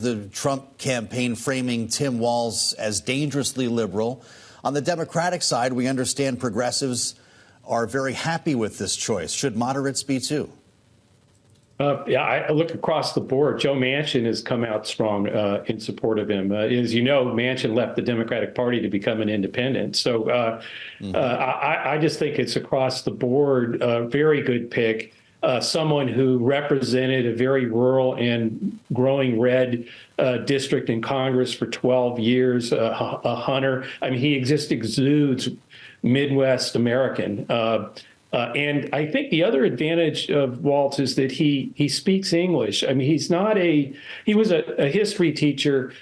The Trump campaign framing Tim Walz as dangerously liberal. On the Democratic side, we understand progressives are very happy with this choice. Should moderates be too? Yeah, I look across the board. Joe Manchin has come out strong in support of him. As you know, Manchin left the Democratic Party to become an independent. So I just think it's across the board a very good pick. Someone who represented a very rural and growing red district in Congress for 12 years, a hunter. I mean, he exudes Midwest American. And I think the other advantage of Walz is that he speaks English. I mean, he was a history teacher.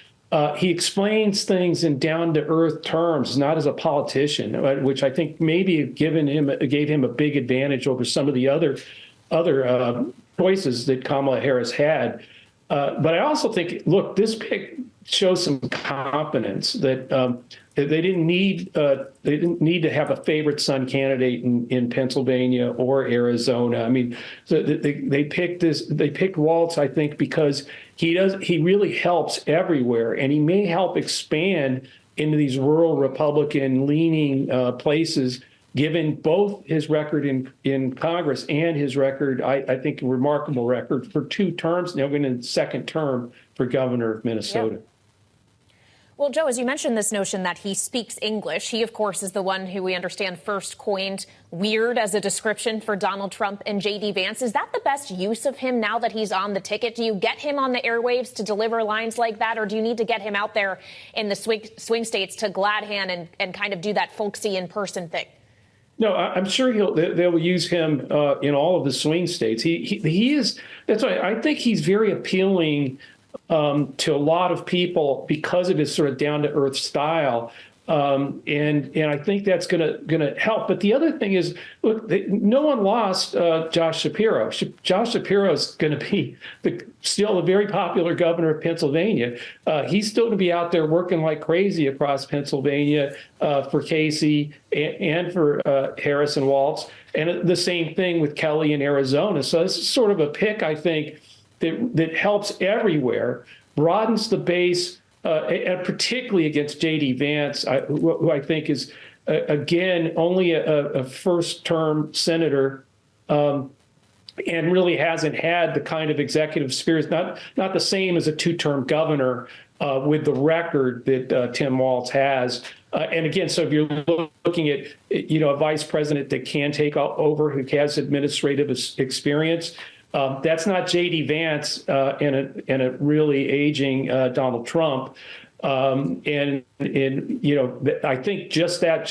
He explains things in down-to-earth terms, not as a politician, which I think maybe gave him a big advantage over some of the other choices that Kamala Harris had. But I also think, look, this pick shows some confidence that they didn't need to have a favorite son candidate in Pennsylvania or Arizona. I mean, so they picked Walz, I think, because he really helps everywhere, and he may help expand into these rural Republican leaning places, given both his record in Congress and his record, I think, a remarkable record for 2 terms, now going into the second term for governor of Minnesota. Yep. Well, Joe, as you mentioned this notion that he speaks English, he, of course, is the one who we understand first coined weird as a description for Donald Trump and J.D. Vance. Is that the best use of him now that he's on the ticket? Do you get him on the airwaves to deliver lines like that, or do you need to get him out there in the swing states to glad hand and kind of do that folksy in-person thing? No, I'm sure they'll use him in all of the swing states. He is. That's why I think he's very appealing to a lot of people because of his sort of down to earth style. And I think that's gonna help. But the other thing is, look, no one lost Josh Shapiro. Josh Shapiro is going to be still a very popular governor of Pennsylvania. He's still going to be out there working like crazy across Pennsylvania for Casey and for Harris and Walz. And the same thing with Kailey in Arizona. So this is sort of a pick, I think, that helps everywhere, broadens the base, and particularly against J.D. Vance, who I think is, again, only a first-term senator and really hasn't had the kind of executive experience, not the same as a 2-term governor with the record that Tim Walz has. And again, so if you're looking at, a vice president that can take over, who has administrative experience, that's not J.D. Vance and a really aging Donald Trump. I think just that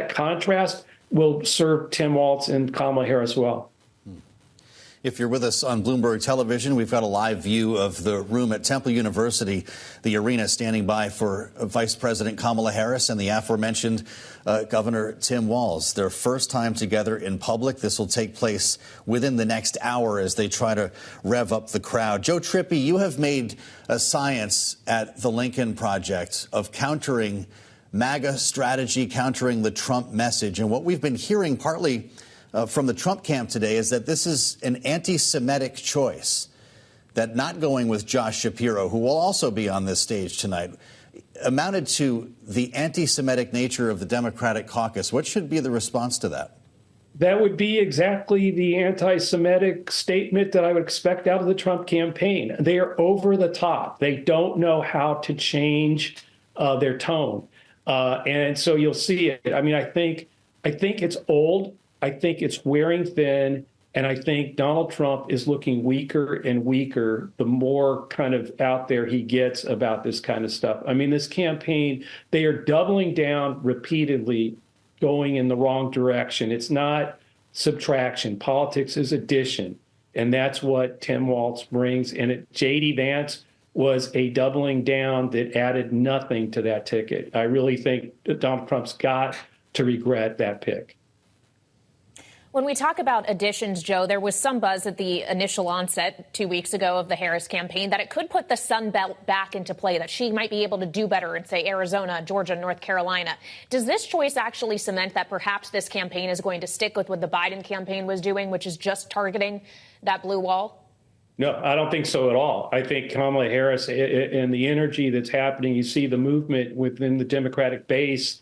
contrast will serve Tim Walz and Kamala Harris well. If you're with us on Bloomberg Television, we've got a live view of the room at Temple University, the arena, standing by for Vice President Kamala Harris and the aforementioned Governor Tim Walz. Their first time together in public. This will take place within the next hour as they try to rev up the crowd. Joe Trippi, you have made a science at the Lincoln Project of countering MAGA strategy, countering the Trump message. And what we've been hearing partly from the Trump camp today is that this is an anti-Semitic choice, that not going with Josh Shapiro, who will also be on this stage tonight, amounted to the anti-Semitic nature of the Democratic caucus. What should be the response to that? That would be exactly the anti-Semitic statement that I would expect out of the Trump campaign. They are over the top. They don't know how to change their tone. And so you'll see it. I mean, I think it's old. I think it's wearing thin, and I think Donald Trump is looking weaker and weaker the more kind of out there he gets about this kind of stuff. I mean, this campaign, they are doubling down repeatedly, going in the wrong direction. It's not subtraction. Politics is addition, and that's what Tim Walz brings. And J.D. Vance was a doubling down that added nothing to that ticket. I really think that Donald Trump's got to regret that pick. When we talk about additions, Joe, there was some buzz at the initial onset 2 weeks ago of the Harris campaign that it could put the Sun Belt back into play, that she might be able to do better in, say, Arizona, Georgia, North Carolina. Does this choice actually cement that perhaps this campaign is going to stick with what the Biden campaign was doing, which is just targeting that blue wall? No, I don't think so at all. I think Kamala Harris and the energy that's happening, you see the movement within the Democratic base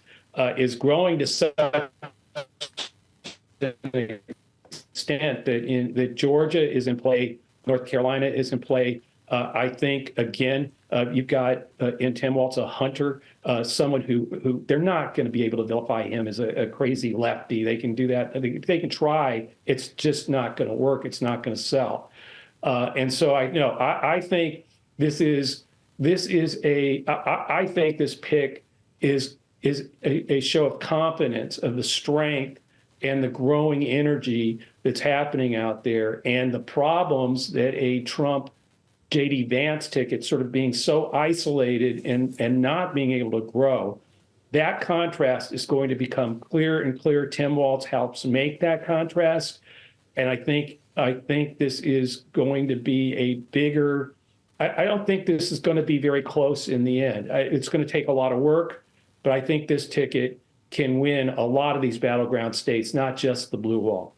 is growing to such an extent that Georgia is in play, North Carolina is in play. I think, again, you've got in Tim Walz a hunter, someone who they're not going to be able to vilify him as a crazy lefty. They can do that. They can try. It's just not going to work. It's not going to sell. And so I think I think this pick is a show of confidence of the strength and the growing energy that's happening out there, and the problems that a Trump J.D. Vance ticket sort of being so isolated and not being able to grow. That contrast is going to become clearer and clearer. Tim Walz helps make that contrast. And I think this is going to be a bigger, I don't think this is going to be very close in the end. It's going to take a lot of work, but I think this ticket can win a lot of these battleground states, not just the blue wall.